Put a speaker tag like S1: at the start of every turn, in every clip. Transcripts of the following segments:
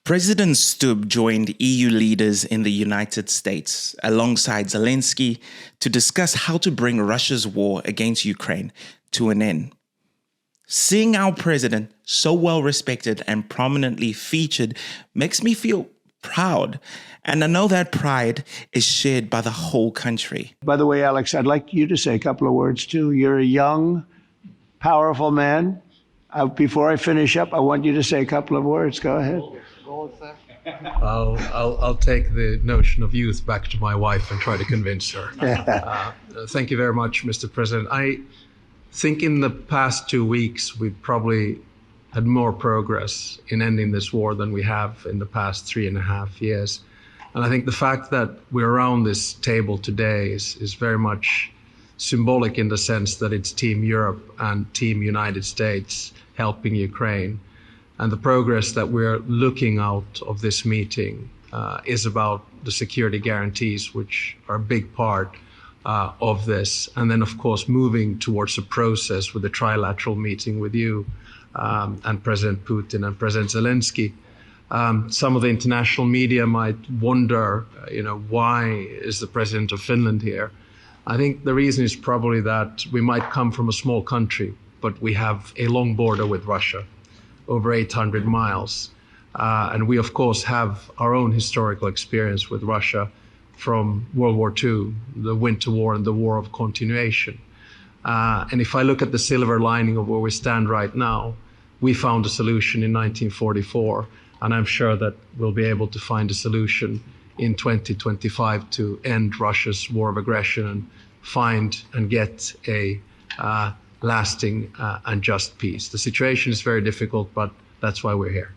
S1: President Stubb joined EU leaders in the United States alongside Zelensky to discuss how to bring Russia's war against Ukraine to an end. Seeing our president so well respected and prominently featured makes me feel proud, and I know that pride is shared by the whole country.
S2: By the way, Alex, I'd like you to say a couple of words too. You're a young, powerful man. Before I finish up, I want you to say a couple of words. Go ahead.
S3: I'll take the notion of youth back to my wife and try to convince her. Thank you very much, Mr. President. I think in the past 2 weeks, we've probably had more progress in ending this war than we have in the past 3.5 years. And I think the fact that we're around this table today is very much symbolic in the sense that it's Team Europe and Team United States helping Ukraine. And the progress that we're looking out of this meeting is about the security guarantees, which are a big part of this. And then, of course, moving towards a process with a trilateral meeting with you and President Putin and President Zelensky. Some of the international media might wonder, why is the president of Finland here? I think the reason is probably that we might come from a small country, but we have a long border with Russia, over 800 miles. And we, of course, have our own historical experience with Russia from World War II, the Winter War and the War of Continuation. And if I look at the silver lining of where we stand right now, we found a solution in 1944, and I'm sure that we'll be able to find a solution in 2025 to end Russia's war of aggression and find and get a lasting and just peace. The situation is very difficult, but that's why we're here.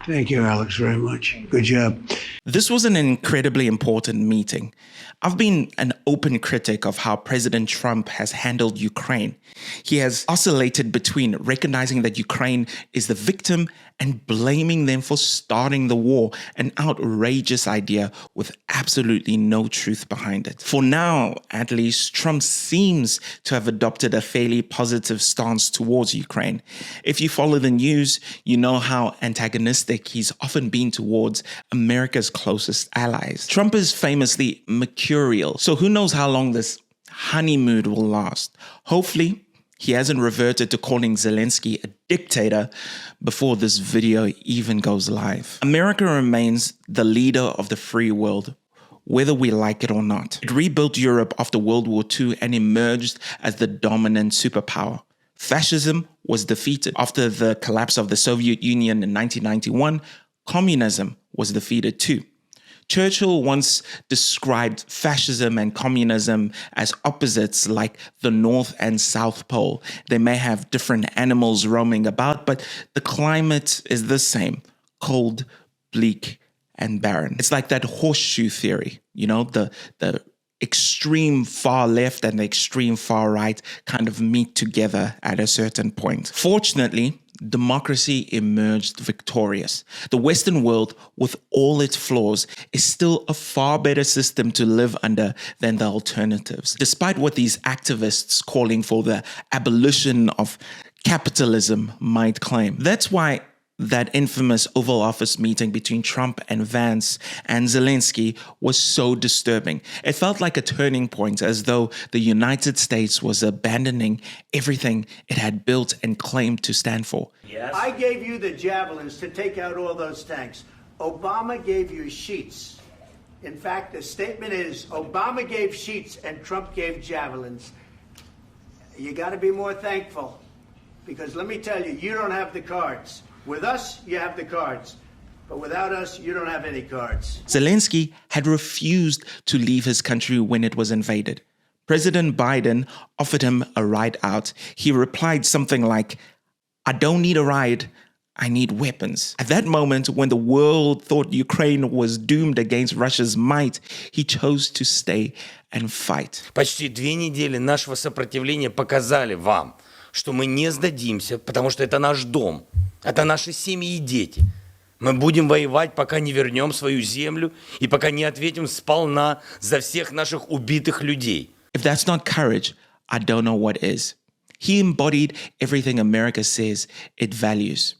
S2: Thank you, Alex, very much. Good job.
S1: This was an incredibly important meeting. I've been an open critic of how President Trump has handled Ukraine. He has oscillated between recognizing that Ukraine is the victim and blaming them for starting the war, an outrageous idea with absolutely no truth behind it. For now, at least, Trump seems to have adopted a fairly positive stance towards Ukraine. If you follow the news, you know how antagonistic he's often been towards America's closest allies. Trump is famously mercurial, so who knows how long this honeymoon will last. Hopefully, he hasn't reverted to calling Zelensky a dictator before this video even goes live. America remains the leader of the free world, whether we like it or not. It rebuilt Europe after World War II and emerged as the dominant superpower. Fascism was defeated. After the collapse of the Soviet Union in 1991, communism was defeated too. Churchill once described fascism and communism as opposites like the North and South Pole. They may have different animals roaming about, but the climate is the same: cold, bleak, and barren. It's like that horseshoe theory, the extreme far left and the extreme far right kind of meet together at a certain point. Fortunately, democracy emerged victorious. The Western world, with all its flaws, is still a far better system to live under than the alternatives, despite what these activists calling for the abolition of capitalism might claim. That's why that infamous Oval Office meeting between Trump and Vance and Zelensky was so disturbing. It felt like a turning point, as though the United States was abandoning everything it had built and claimed to stand for.
S4: Yes. I gave you the javelins to take out all those tanks. Obama gave you sheets. In fact, the statement is Obama gave sheets and Trump gave javelins. You got to be more thankful, because let me tell you, you don't have the cards. With us, you have the cards. But without us, you don't have any cards.
S1: Zelensky had refused to leave his country when it was invaded. President Biden offered him a ride out. He replied something like, "I don't need a ride, I need weapons." At that moment, when the world thought Ukraine was doomed against Russia's might, he chose to stay and fight.
S5: Почти 2 недели нашего сопротивления показали вам, что мы не сдадимся, потому что это наш дом. Это наши семьи и дети. Мы будем воевать, пока не вернем свою землю и пока не ответим сполна за всех наших убитых людей.
S1: If that's not courage, I don't know what is. He embodied everything America says it values.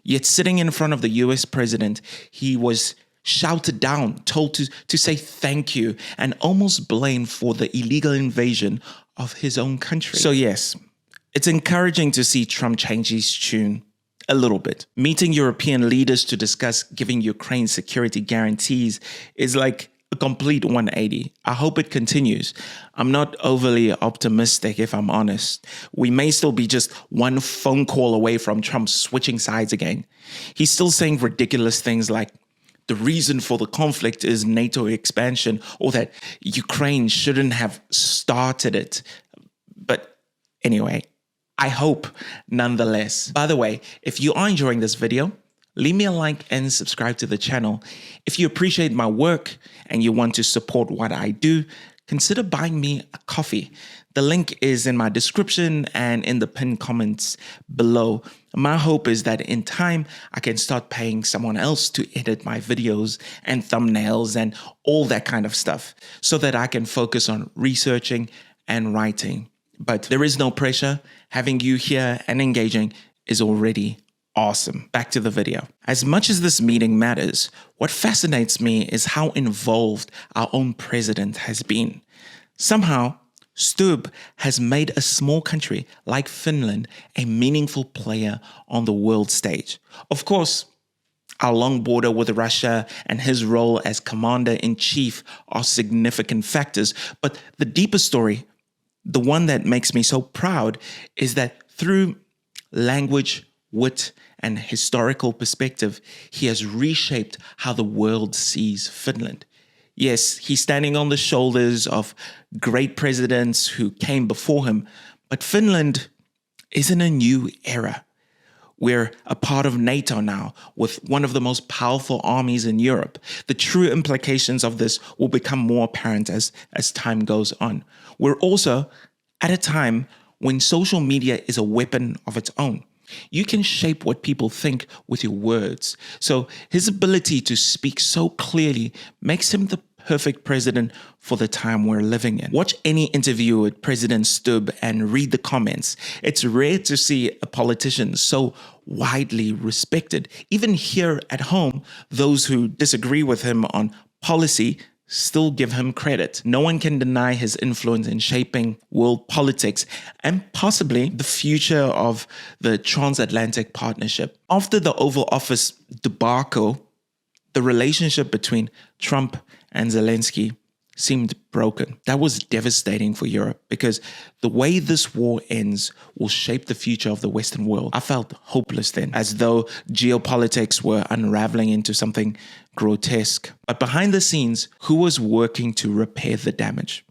S1: Yet sitting in front of the US president, he was shouted down, told to say thank you, and almost blamed for the illegal invasion of his own country. So yes, it's encouraging to see Trump change his tune a little bit. Meeting European leaders to discuss giving Ukraine security guarantees is like a complete 180. I hope it continues. I'm not overly optimistic, if I'm honest. We may still be just one phone call away from Trump switching sides again. He's still saying ridiculous things like the reason for the conflict is NATO expansion, or that Ukraine shouldn't have started it. But anyway, I hope nonetheless. By the way, if you are enjoying this video, leave me a like and subscribe to the channel. If you appreciate my work and you want to support what I do, consider buying me a coffee. The link is in my description and in the pinned comments below. My hope is that in time, I can start paying someone else to edit my videos and thumbnails and all that kind of stuff so that I can focus on researching and writing. But there is no pressure. Having you here and engaging is already awesome. Back to the video. As much as this meeting matters, what fascinates me is how involved our own president has been. Somehow, Stubb has made a small country like Finland a meaningful player on the world stage. Of course, our long border with Russia and his role as commander-in-chief are significant factors, but the deeper story, the one that makes me so proud, is that through language, wit, and historical perspective, he has reshaped how the world sees Finland. Yes, he's standing on the shoulders of great presidents who came before him, but Finland is in a new era. We're a part of NATO now, with one of the most powerful armies in Europe. The true implications of this will become more apparent as time goes on. We're also at a time when social media is a weapon of its own. You can shape what people think with your words. So his ability to speak so clearly makes him the perfect president for the time we're living in. Watch any interview with President Stubb and read the comments. It's rare to see a politician so widely respected. Even here at home, those who disagree with him on policy still give him credit. No one can deny his influence in shaping world politics and possibly the future of the transatlantic partnership. After the Oval Office debacle, the relationship between Trump and Zelensky seemed broken. That was devastating for Europe because the way this war ends will shape the future of the Western world. I felt hopeless then, as though geopolitics were unraveling into something grotesque. But behind the scenes, who was working to repair the damage?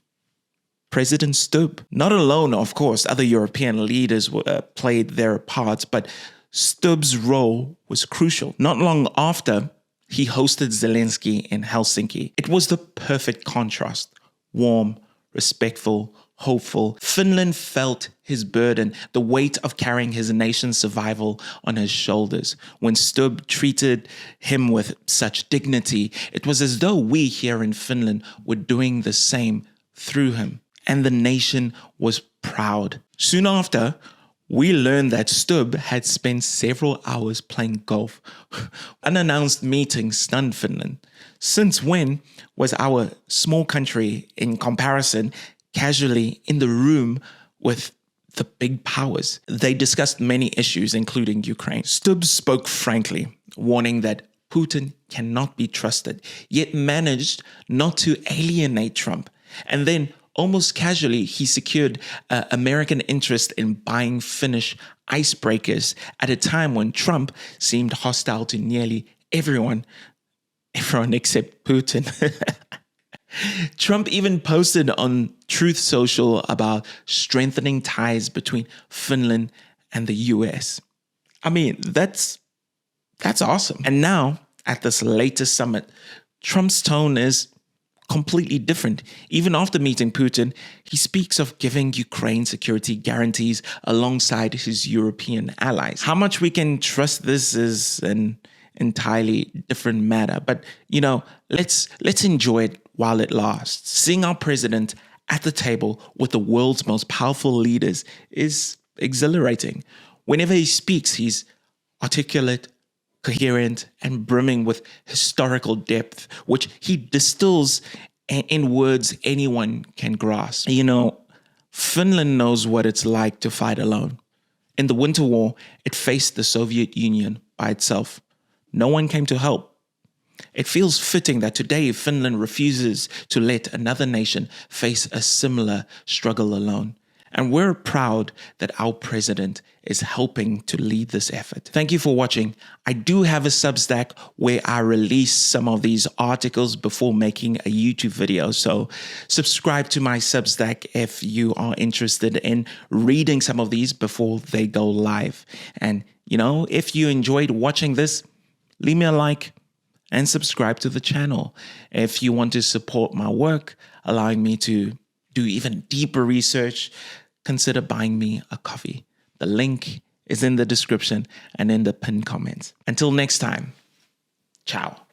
S1: President Stubb. Not alone, of course, other European leaders played their parts, but Stubb's role was crucial. Not long after, he hosted Zelensky in Helsinki. It was the perfect contrast. Warm, respectful, hopeful. Finland felt his burden, the weight of carrying his nation's survival on his shoulders. When Stubb treated him with such dignity, it was as though we here in Finland were doing the same through him. And the nation was proud. Soon after, we learned that Stubb had spent several hours playing golf. Unannounced meetings stunned Finland. Since when was our small country, in comparison, casually in the room with the big powers? They discussed many issues, including Ukraine. Stubb spoke frankly, warning that Putin cannot be trusted, yet managed not to alienate Trump. And then almost casually, he secured American interest in buying Finnish icebreakers at a time when Trump seemed hostile to nearly everyone except Putin. Trump even posted on Truth Social about strengthening ties between Finland and the US. I mean, that's awesome. And now, at this latest summit, Trump's tone is completely different. Even after meeting Putin, he speaks of giving Ukraine security guarantees alongside his European allies. How much we can trust this is an entirely different matter. But, let's enjoy it while it lasts. Seeing our president at the table with the world's most powerful leaders is exhilarating. Whenever he speaks, he's articulate, coherent, and brimming with historical depth, which he distills in words anyone can grasp. You know, Finland knows what it's like to fight alone. In the Winter War, it faced the Soviet Union by itself. No one came to help. It feels fitting that today Finland refuses to let another nation face a similar struggle alone. And we're proud that our president is helping to lead this effort. Thank you for watching. I do have a Substack where I release some of these articles before making a YouTube video. So subscribe to my Substack if you are interested in reading some of these before they go live. And, you know, if you enjoyed watching this, leave me a like and subscribe to the channel. If you want to support my work, allowing me to do even deeper research, consider buying me a coffee. The link is in the description and in the pinned comments. Until next time, ciao.